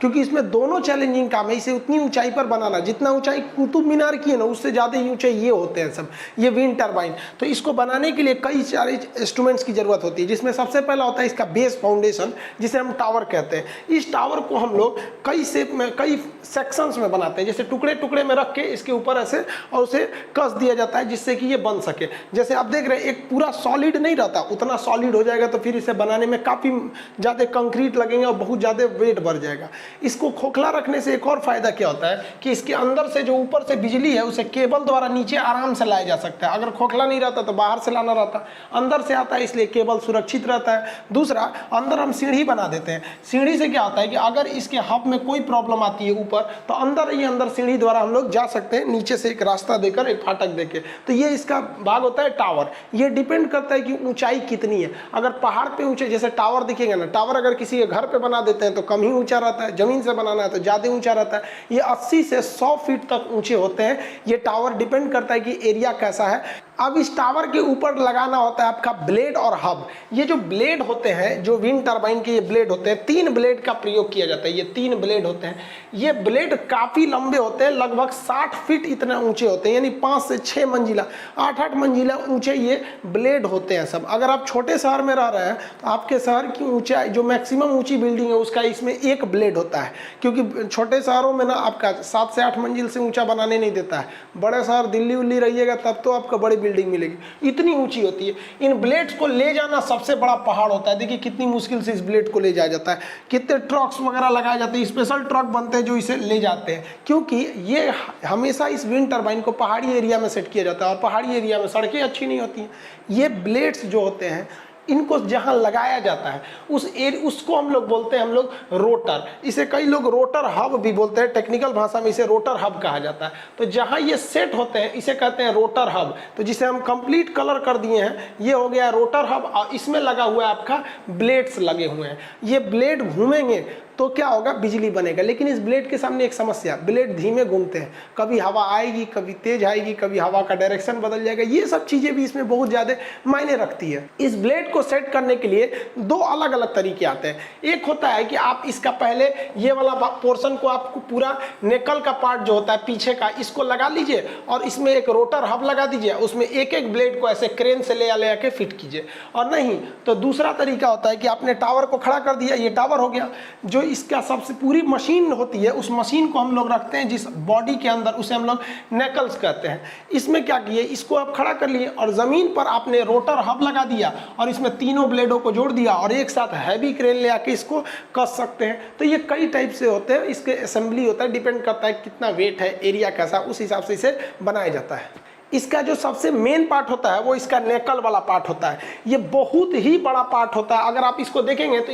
क्योंकि इसमें दोनों चैलेंजिंग काम है। इसे उतनी ऊंचाई पर बनाना, जितना ऊंचाई कुतुब मीनार की है ना, उससे ज़्यादा ही ऊंचे ये होते हैं सब, ये विंड टरबाइन। तो इसको बनाने के लिए कई सारे इंस्ट्रूमेंट्स की जरूरत होती है, जिसमें सबसे पहला होता है इसका बेस फाउंडेशन, जिसे हम टावर कहते हैं। इस टावर को हम लोग कई शेप में, कई सेक्शंस में बनाते हैं, जैसे टुकड़े टुकड़े में रख के इसके ऊपर ऐसे और उसे कस दिया जाता है, जिससे कि ये बन सके। जैसे आप देख रहे हैं एक पूरा सॉलिड नहीं रहता, उतना सॉलिड हो जाएगा तो फिर इसे बनाने में काफ़ी ज़्यादा कंक्रीट लगेंगे और बहुत ज़्यादा वेट बढ़ जाएगा। इसको खोखला रखने से एक और फायदा क्या होता है कि इसके अंदर से जो ऊपर से बिजली है उसे केबल द्वारा नीचे आराम से लाया जा सकता है। अगर खोखला नहीं रहता तो बाहर से लाना रहता, अंदर से आता है, इसलिए केबल सुरक्षित रहता है। दूसरा, अंदर हम सीढ़ी बना देते हैं। सीढ़ी से क्या होता है कि अगर इसके हब में कोई प्रॉब्लम आती है ऊपर, तो अंदर ही अंदर सीढ़ी द्वारा हम लोग जा सकते हैं, नीचे से एक रास्ता देकर, एक फाटक देके। तो ये इसका भाग होता है टावर। ये डिपेंड करता है कि ऊंचाई कितनी है। अगर पहाड़ पे ऊंचे, जैसे टावर दिखेगा ना, टावर अगर किसी के घर पे बना देते हैं तो कम ही ऊंचा रहता है, जमीन से बनाना है तो ज़्यादा ऊंचा रहता है। ये 80 से 100 फीट तक ऊंचे होते हैं। ये टावर डिपेंड करता है कि एरिया कैसा है। अब इस टावर के ऊपर लगाना होता है आपका ब्लेड और हब। ये जो ब्लेड होते हैं, जो विंड टरबाइन के ये ब्लेड होते हैं, 3 ब्लेड का प्रयोग किया जाता है। ये 3 ब्लेड होते हैं। ये ब्लेड काफ़ी लंबे होते हैं, लगभग 60 फीट इतना ऊंचे होते हैं, यानी 5 से 6 मंजिला, 8-8 मंजिला ऊंचे ये ब्लेड होते हैं सब। अगर आप छोटे शहर में रह रहे हैं तो आपके शहर की ऊंचाई, जो मैक्सिमम ऊंची बिल्डिंग है उसका इसमें 1 ब्लेड होता है, क्योंकि छोटे शहरों में ना आपका 7 से 8 मंजिल से ऊंचा बनाने नहीं देता है। बड़े शहर दिल्ली उल्ली रहिएगा तब तो आपका बड़ी बिल्डिंग मिलेगी, इतनी ऊंची होती है। इन ब्लेड्स को ले जाना सबसे बड़ा पहाड़ होता है। देखिए कितनी मुश्किल से इस ब्लेड को ले जाया जाता है, कितने ट्रक्स वगैरह लगाए जाते हैं, स्पेशल ट्रक बनते हैं जो इसे ले जाते हैं, क्योंकि ये हमेशा इस विंड टरबाइन को पहाड़ी एरिया में सेट किया जाता है, और पहाड़ी एरिया में सड़कें अच्छी नहीं होती हैं। ये ब्लेड्स जो होते हैं, इनको जहां लगाया जाता है उसको हम लोग बोलते हैं, हम लोग रोटर। इसे कई लोग रोटर हब भी बोलते हैं, टेक्निकल भाषा में इसे रोटर हब कहा जाता है। तो जहां ये सेट होते हैं इसे कहते हैं रोटर हब। तो जिसे हम कंप्लीट कलर कर दिए हैं, ये हो गया रोटर हब, और इसमें लगा हुआ है आपका ब्लेड्स लगे हुए हैं। ये ब्लेड घूमेंगे तो क्या होगा, बिजली बनेगा। लेकिन इस ब्लेड के सामने एक समस्या, ब्लेड धीमे घूमते हैं, कभी हवा आएगी, कभी तेज आएगी, कभी हवा का डायरेक्शन बदल जाएगा। ये सब चीजें भी इसमें बहुत ज्यादा मायने रखती है। इस ब्लेड को सेट करने के लिए 2 अलग अलग तरीके आते हैं। एक होता है कि आप इसका पहले ये वाला पोर्शन को, आपको पूरा नेकल का पार्ट जो होता है पीछे का, इसको लगा लीजिए और इसमें एक रोटर हब लगा दीजिए, उसमें एक एक ब्लेड को ऐसे क्रेन से ले आके फिट कीजिए। और नहीं तो दूसरा तरीका होता है कि आपने टावर को खड़ा कर दिया, ये टावर हो गया। जो इसका सबसे पूरी मशीन होती है, उस मशीन को हम लोग रखते हैं जिस बॉडी के अंदर, उसे हम लोग नेकल्स कहते हैं। इसमें क्या किए, इसको आप खड़ा कर लिए और जमीन पर आपने रोटर हब लगा दिया और इसमें तीनों ब्लेडों को जोड़ दिया और एक साथ हैवी क्रेन ले आके इसको कस सकते हैं। तो ये कई टाइप से होते हैं, इसके असेंबली होता है, डिपेंड करता है कितना वेट है, एरिया कैसा, उस हिसाब से इसे बनाया जाता है। इसका जो सबसे मेन पार्ट होता है वो इसका नेकल वाला पार्ट होता है। ये बहुत ही बड़ा पार्ट होता है। अगर आप इसको देखेंगे तो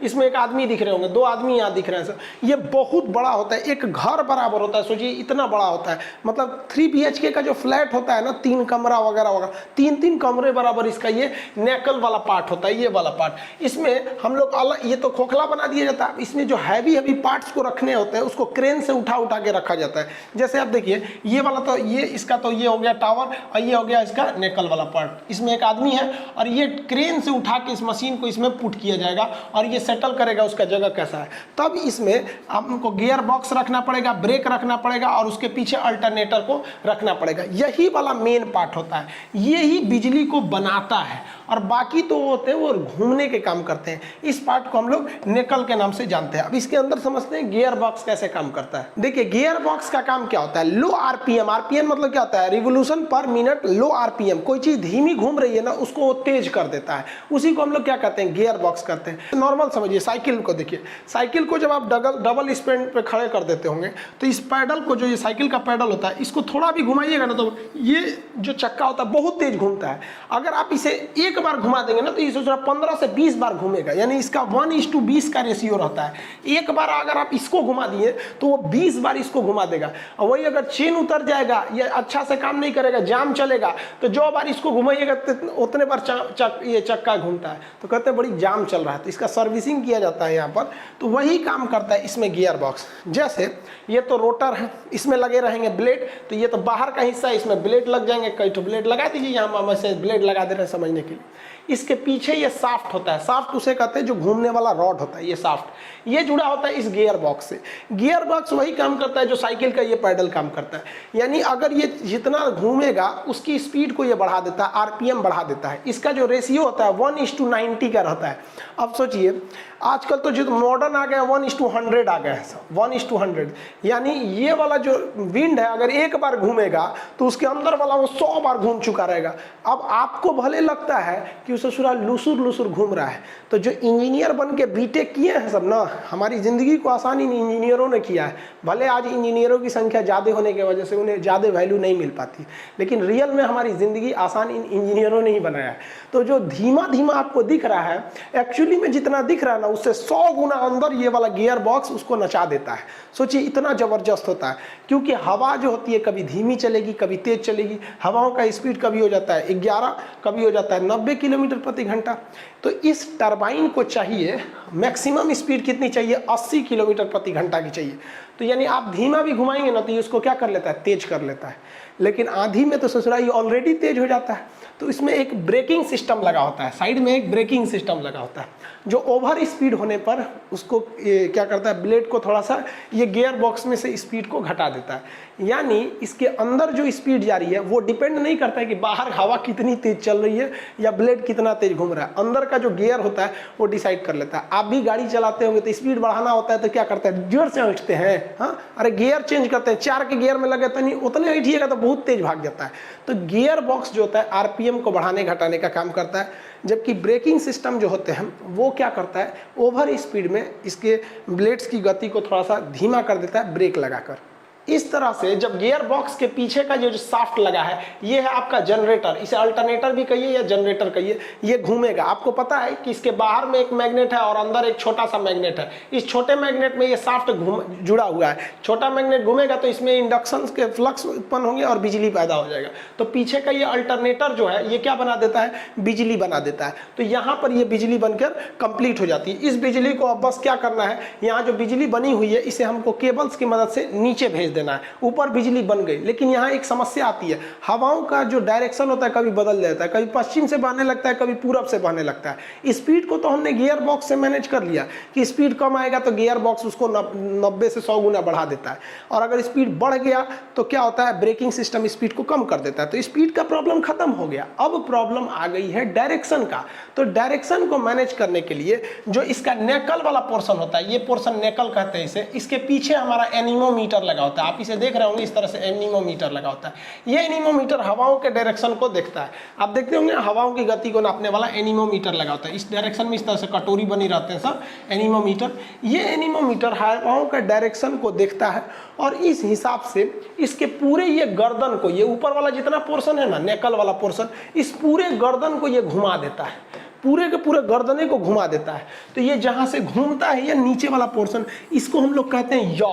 इसमें एक आदमी दिख रहे होंगे, 2 आदमी यहाँ दिख रहे हैं सर। ये बहुत बड़ा होता है, एक घर बराबर होता है। सोचिए इतना बड़ा होता है, मतलब 3 BHK का जो फ्लैट होता है ना, 3 कमरा वगैरह वगैरह, 3-3 कमरे बराबर इसका ये नेकल वाला पार्ट होता है, ये वाला पार्ट। इसमें हम लोग अलग, ये तो खोखला बना दिया जाता है, इसमें जो हैवी पार्ट्स को रखने होते हैं उसको क्रेन से उठा के रखा जाता है। जैसे आप देखिए ये वाला, तो ये इसका तो ये हो टावर, और ये हो गया इसका नेकल वाला पार्ट। इसमें एक आदमी है और ये क्रेन से उठा के इस मशीन को इसमें पुट किया जाएगा और ये सेटल करेगा उसका जगह कैसा है। तब इसमें आपको गियर बॉक्स रखना पड़ेगा, ब्रेक रखना पड़ेगा और उसके पीछे अल्टरनेटर को रखना पड़ेगा। यही वाला मेन पार्ट होता है, यही बिजली को बनाता है। और बाकी तो होते हैं वो घूमने के काम करते हैं। इस पार्ट को हम लोग नेकल के नाम से जानते हैं। अब इसके अंदर समझते हैं गियर बॉक्स कैसे काम करता है। देखिए गियर बॉक्स का काम क्या होता है, लो आरपीएम। आरपीएम मतलब क्या होता है, रिवोल्यूशन पर मिनट, लो आरपीएम। कोई चीज धीमी घूम रही है ना, उसको वो तेज कर देता है, उसी को हम लोग क्या कहते हैं, गियर बॉक्स कहते हैं। नॉर्मल समझिए साइकिल को, देखिए साइकिल को जब आप डबल स्पीड पे खड़े कर देते होंगे तो इस पैडल को, जो ये साइकिल का पैडल होता है, इसको थोड़ा भी घुमाइएगा ना तो ये जो चक्का होता है बहुत तेज घूमता है। अगर आप इसे एक बार घुमा देंगे ना तो ये सोच रहा 15 से 20 बार घूमेगा, यानी इसका 1:20 का रेशियो रहता है। एक बार अगर आप इसको घुमा दिए तो वो 20 बार इसको घुमा देगा। और वही अगर चेन उतर जाएगा या अच्छा से काम नहीं करेगा, जाम चलेगा, तो जो बार इसको घुमाइएगा उतने बार ये चक्का घूमता है। तो कहते हैं बड़ी जाम चल रहा है, तो इसका सर्विसिंग किया जाता है यहाँ पर। तो वही काम करता है इसमें गियर बॉक्स। जैसे ये तो रोटर है, इसमें लगे रहेंगे ब्लेड, तो ये तो बाहर का हिस्सा है, इसमें ब्लेड लग जाएंगे। कई तो ब्लेड लगा दीजिए, यहाँ से ब्लेड लगा दे रहे हैं समझने के लिए। इसके पीछे ये शाफ्ट होता है, शाफ्ट उसे कहते हैं जो घूमने वाला रॉड होता है, ये शाफ्ट ये जुड़ा होता है इस गियर बॉक्स से। गियर बॉक्स वही काम करता है जो साइकिल का ये पैडल काम करता है, यानी अगर ये जितना घूमेगा उसकी स्पीड को ये बढ़ा देता है, आरपीएम बढ़ा देता है। इसका जो रेशियो होता है 1:90 का रहता है। अब सोचिए आजकल तो जो मॉडर्न आ गया 1:100 आ गया है, 1:100, यानी ये वाला जो विंड है अगर एक बार घूमेगा तो उसके अंदर वाला वो 100 बार घूम चुका रहेगा। अब आपको भले लगता है कि उसे पूरा लुसुर लुसुर घूम रहा है, तो जो इंजीनियर बन के बीटेक किए हैं सब ना, हमारी ज़िंदगी को आसान इन इंजीनियरों ने किया है। भले आज इंजीनियरों की संख्या ज़्यादा होने की वजह से उन्हें ज़्यादा वैल्यू नहीं मिल पाती, लेकिन रियल में हमारी ज़िंदगी आसान इन इंजीनियरों ने ही बनाया है। तो जो धीमा धीमा आपको दिख रहा है, एक्चुअली में जितना दिख रहा है ना उससे 100 गुना अंदर ये वाला गियर बॉक्स उसको नचा देता है। सोचिए इतना ज़बरदस्त होता है, क्योंकि हवा जो होती है कभी धीमी चलेगी कभी तेज चलेगी। हवाओं का स्पीड कभी हो जाता है 11, कभी हो जाता है 90 किलोमीटर प्रति घंटा। तो इस टरबाइन को चाहिए मैक्सिमम स्पीड कितनी चाहिए, 80 किलोमीटर प्रति घंटा की चाहिए। तो यानी आप धीमा भी घुमाएंगे ना तो ये उसको क्या कर लेता है, तेज कर लेता है। लेकिन आंधी में तो ससुरा ये ऑलरेडी तेज हो जाता है। तो इसमें एक ब्रेकिंग सिस्टम लगा होता है, साइड में एक ब्रेकिंग सिस्टम लगा होता है जो ओवर स्पीड होने पर उसको क्या करता है, ब्लेड को थोड़ा सा ये गियर बॉक्स में से स्पीड को घटा देता है। यानी इसके अंदर जो स्पीड जा रही है वो डिपेंड नहीं करता है कि बाहर हवा कितनी तेज चल रही है या ब्लेड कितना तेज घूम रहा है। अंदर का जो गियर होता है वो डिसाइड कर लेता है। आप भी गाड़ी चलाते होंगे तो स्पीड बढ़ाना होता है तो क्या करते हैं, जोर से उठते हैं, हाँ अरे गियर चेंज करते हैं, 4 के गियर में लगे तो नहीं, उतने उठिएगा तो बहुत तेज भाग जाता है। तो गियर बॉक्स जो होता है आरपीएम को बढ़ाने घटाने का काम करता है, जबकि ब्रेकिंग सिस्टम जो होते हैं वो क्या करता है, ओवर स्पीड में इसके ब्लेड्स की गति को थोड़ा सा धीमा कर देता है ब्रेक लगाकर। इस तरह से जब गियर बॉक्स के पीछे का जो शाफ्ट लगा है ये है आपका जनरेटर, इसे अल्टरनेटर भी कहिए या जनरेटर कहिए, ये घूमेगा। आपको पता है कि इसके बाहर में एक मैग्नेट है और अंदर एक छोटा सा मैग्नेट है। इस छोटे मैग्नेट में ये शाफ्ट जुड़ा हुआ है। छोटा मैग्नेट घूमेगा तो इसमें इंडक्शन के फ्लक्स उत्पन्न होंगे और बिजली पैदा हो जाएगा। तो पीछे का ये अल्टरनेटर जो है ये क्या बना देता है, बिजली बना देता है। तो यहाँ पर ये बिजली बनकर कंप्लीट हो जाती है। इस बिजली को अब बस क्या करना है, यहाँ जो बिजली बनी हुई है इसे हमको केबल्स की मदद से नीचे भेज देना है। ऊपर बिजली बन गई, लेकिन यहाँ एक समस्या आती है, हवाओं का जो डायरेक्शन होता है कभी बदल जाता है, कभी पश्चिम से बहने लगता है कभी पूरब से बहने लगता है। स्पीड को तो हमने गियर बॉक्स से मैनेज कर लिया कि स्पीड कम आएगा तो गियर बॉक्स उसको 90 से 100 गुना बढ़ा देता है, और अगर स्पीड बढ़ गया तो क्या होता है, ब्रेकिंग सिस्टम स्पीड को कम कर देता है। तो स्पीड का प्रॉब्लम खत्म हो गया। अब प्रॉब्लम आ गई है डायरेक्शन का। तो डायरेक्शन को मैनेज करने के लिए जो इसका नेकल वाला पोर्शन होता है, ये पोर्शन नेकल कहते हैं इसे, इसके पीछे हमारा एनीमोमीटर लगा होता है। आप इसे देख रहे होंगे इस तरह से एनीमोमीटर लगा होता है। ये एनीमोमीटर हवाओं के डायरेक्शन को देखता है। आप देखते होंगे हवाओं की गति को नापने वाला एनीमोमीटर लगा होता है। इस डायरेक्शन में इस तरह से कटोरी बनी रहते हैं सब एनीमोमीटर। ये एनीमोमीटर हवाओं का डायरेक्शन को देखता है और इस हिसाब से इसके पूरे ये गर्दन को, ये ऊपर वाला जितना पोर्शन है ना, नेकल वाला पोर्शन, इस पूरे गर्दन को ये घुमा देता है, पूरे के पूरे गर्दने को घुमा देता है। तो ये जहां से घूमता है ये नीचे वाला पोर्शन, इसको हम लोग कहते हैं यॉ।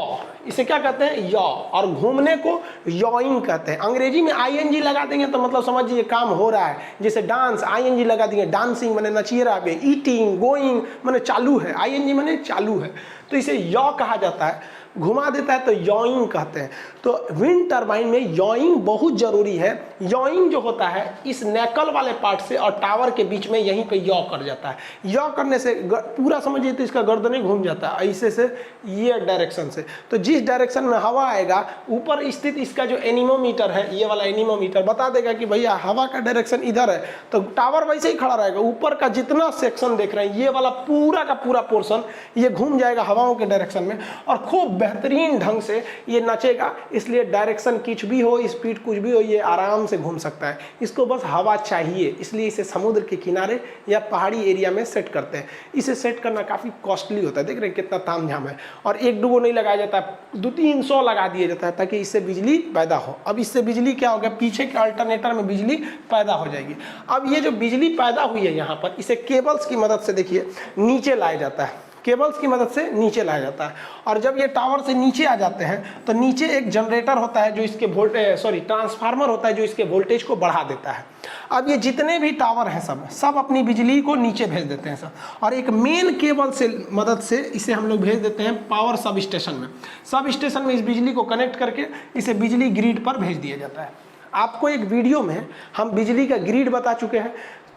इसे क्या कहते हैं, यॉ। और घूमने को यॉइंग कहते हैं। अंग्रेजी में आईएनजी लगा देंगे तो मतलब समझिए काम हो रहा है। जैसे डांस, आईएनजी लगा देंगे, डांसिंग माने नचिए रहा है, ईटिंग, गोइंग माने चालू है, आईएनजी माने चालू है। तो इसे यॉ कहा जाता है, घुमा देता है तो यॉइंग कहते हैं। तो विंड टरबाइन में यॉइंग बहुत जरूरी है। यॉइंग जो होता है इस नेकल वाले पार्ट से और टावर के बीच में यहीं पे यॉ कर जाता है। यॉ करने से पूरा समझिए तो इसका गर्दन ही घूम जाता है ऐसे से, ये डायरेक्शन से। तो जिस डायरेक्शन में हवा आएगा, ऊपर स्थित इसका जो एनीमोमीटर है, ये वाला एनीमोमीटर बता देगा कि भैया हवा का डायरेक्शन इधर है, तो टावर वैसे ही खड़ा रहेगा। ऊपर का जितना सेक्शन देख रहे हैं ये वाला पूरा का पूरा पोर्शन ये घूम जाएगा हवाओं के डायरेक्शन में और खूब बेहतरीन ढंग से ये नचेगा। इसलिए डायरेक्शन कुछ भी हो, स्पीड कुछ भी हो, ये आराम से घूम सकता है। इसको बस हवा चाहिए, इसलिए इसे समुद्र के किनारे या पहाड़ी एरिया में सेट करते हैं। इसे सेट करना काफ़ी कॉस्टली होता है। देख रहे हैं कितना तामझाम है। और एक दो नहीं लगाया जाता है, 200-300 लगा दिया जाता है ताकि इससे बिजली पैदा हो। अब इससे बिजली क्या हो गया, पीछे के अल्टरनेटर में बिजली पैदा हो जाएगी। अब ये जो बिजली पैदा हुई है यहाँ पर, इसे केबल्स की मदद से देखिए नीचे लाया जाता है। केबल्स की मदद से नीचे लाया जाता है। और जब ये टावर से नीचे आ जाते हैं तो नीचे एक जनरेटर होता है जो इसके ट्रांसफार्मर होता है जो इसके वोल्टेज को बढ़ा देता है। अब ये जितने भी टावर हैं सब अपनी बिजली को नीचे भेज देते हैं सब, और एक मेन केबल से मदद से इसे हम लोग भेज देते हैं पावर सब स्टेशन में। सब स्टेशन में इस बिजली को कनेक्ट करके इसे बिजली ग्रिड पर भेज दिया जाता है। आपको एक वीडियो में हम बिजली का ग्रिड बता चुके हैं।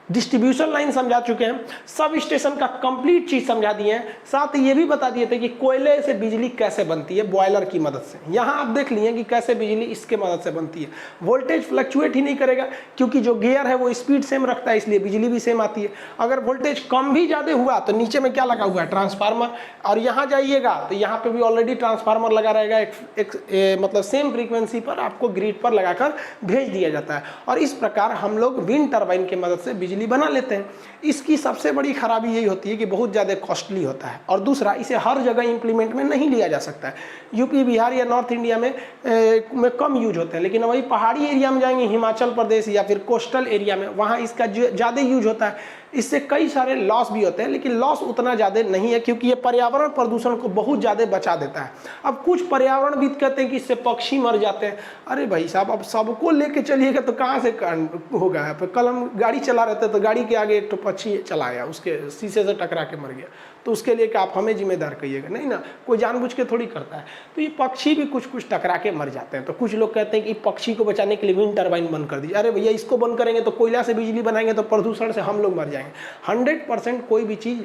डिस्ट्रीब्यूशन लाइन समझा चुके हैं, सब स्टेशन का कंप्लीट चीज समझा दिए हैं, साथ ही ये भी बता दिए थे कि कोयले से बिजली कैसे बनती है बॉयलर की मदद से। यहाँ आप देख लिए कि कैसे बिजली इसके मदद से बनती है। वोल्टेज फ्लक्चुएट ही नहीं करेगा क्योंकि जो गियर है वो स्पीड सेम रखता है, इसलिए बिजली भी सेम आती है। अगर वोल्टेज कम भी ज़्यादा हुआ तो नीचे में क्या लगा हुआ है, ट्रांसफार्मर, और यहाँ जाइएगा तो यहाँ पे भी ऑलरेडी ट्रांसफार्मर लगा रहेगा, मतलब सेम फ्रीक्वेंसी पर आपको ग्रिड पर लगाकर भेज दिया जाता है। और इस प्रकार हम लोग विंड टर्बाइन की मदद से बिजली बना लेते हैं। इसकी सबसे बड़ी खराबी यही होती है कि बहुत ज़्यादा कॉस्टली होता है, और दूसरा इसे हर जगह इंप्लीमेंट में नहीं लिया जा सकता है। यूपी, बिहार या नॉर्थ इंडिया में कम यूज होते हैं, लेकिन वही पहाड़ी एरिया में जाएंगे, हिमाचल प्रदेश या फिर कोस्टल एरिया में, वहाँ इसका ज़्यादा यूज होता है। इससे कई सारे लॉस भी होते हैं, लेकिन लॉस उतना ज़्यादा नहीं है क्योंकि ये पर्यावरण प्रदूषण को बहुत ज़्यादा बचा देता है। अब कुछ पर्यावरणविद कहते हैं कि इससे पक्षी मर जाते हैं। अरे भाई साहब, अब सबको लेके चलिएगा तो कहाँ से होगा। कल हम गाड़ी चला रहे थे तो गाड़ी के आगे एक तो पक्षी चला आया, उसके शीशे से टकरा के मर गया, तो उसके लिए क्या आप हमें जिम्मेदार कहिएगा? नहीं ना, कोई जानबूझ के थोड़ी करता है। तो ये पक्षी भी कुछ कुछ टकरा के मर जाते हैं। तो कुछ लोग कहते हैं कि पक्षी को बचाने के लिए विंड टर्बाइन बंद कर दीजिए। अरे भैया, इसको बंद करेंगे तो कोयला से बिजली बनाएंगे तो प्रदूषण से हम लोग मर जाएंगे। 100% कोई भी चीज़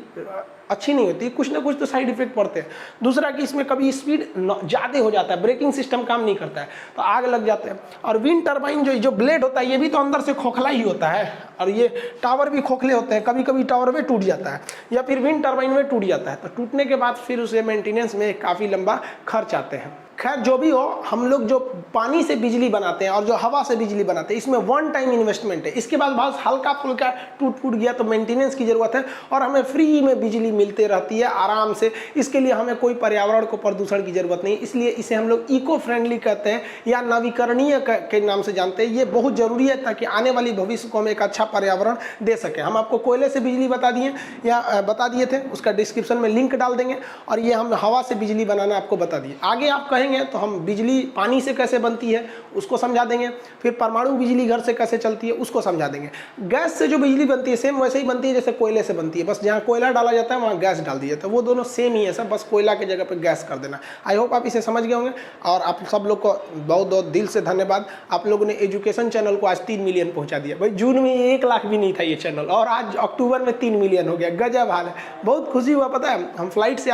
अच्छी नहीं होती, कुछ ना कुछ तो साइड इफेक्ट पड़ते हैं। दूसरा कि इसमें कभी स्पीड ज़्यादा हो जाता है, ब्रेकिंग सिस्टम काम नहीं करता है तो आग लग जाते हैं। और विंड टर्बाइन जो ब्लेड होता है ये भी तो अंदर से खोखला ही होता है, और ये टावर भी खोखले होते हैं। कभी कभी टावर में टूट जाता है या फिर विंड टर्बाइन में टूट जाता है, तो टूटने के बाद फिर उसे मेंटेनेंस में काफ़ी लंबा खर्च आते हैं। खैर जो भी हो, हम लोग जो पानी से बिजली बनाते हैं और जो हवा से बिजली बनाते हैं, इसमें वन टाइम इन्वेस्टमेंट है। इसके बाद बहुत हल्का फुल्का टूट फूट गया तो मेंटेनेंस की जरूरत है, और हमें फ्री में बिजली मिलते रहती है आराम से। इसके लिए हमें कोई पर्यावरण को प्रदूषण की जरूरत नहीं, इसलिए इसे हम लोग इको फ्रेंडली कहते हैं या नवीकरणीय के नाम से जानते हैं। ये बहुत जरूरी है ताकि आने वाली भविष्य को हम एक अच्छा पर्यावरण दे सकें। हम आपको कोयले से बिजली बता दिए थे, उसका डिस्क्रिप्शन में लिंक डाल देंगे, और ये हम हवा से बिजली बनाना आपको बता दिए। आगे आप कहेंगे तो हम बिजली पानी से कैसे बनती है उसको समझा देंगे, फिर परमाणु बिजली घर से कैसे चलती है उसको समझा देंगे। गैस से जो बिजली बनती है सेम वैसे ही बनती है जैसे कोयले से बनती है, बस जहाँ कोयला डाला जाता है वहाँ गैस डाल दिया जाता है। वो दोनों सेम ही है सब, बस कोयला की जगह पे गैस कर देना। आई होप आप इसे समझ गए होंगे, और आप सब लोग को बहुत बहुत दिल से धन्यवाद। आप लोगों ने एजुकेशन चैनल को आज 3 मिलियन पहुँचा दिया। भाई जून में 1 लाख भी नहीं था ये चैनल, और आज अक्टूबर में 3 मिलियन हो गया। गजब हाल है, बहुत खुशी हुआ। पता है हम फ्लाइट से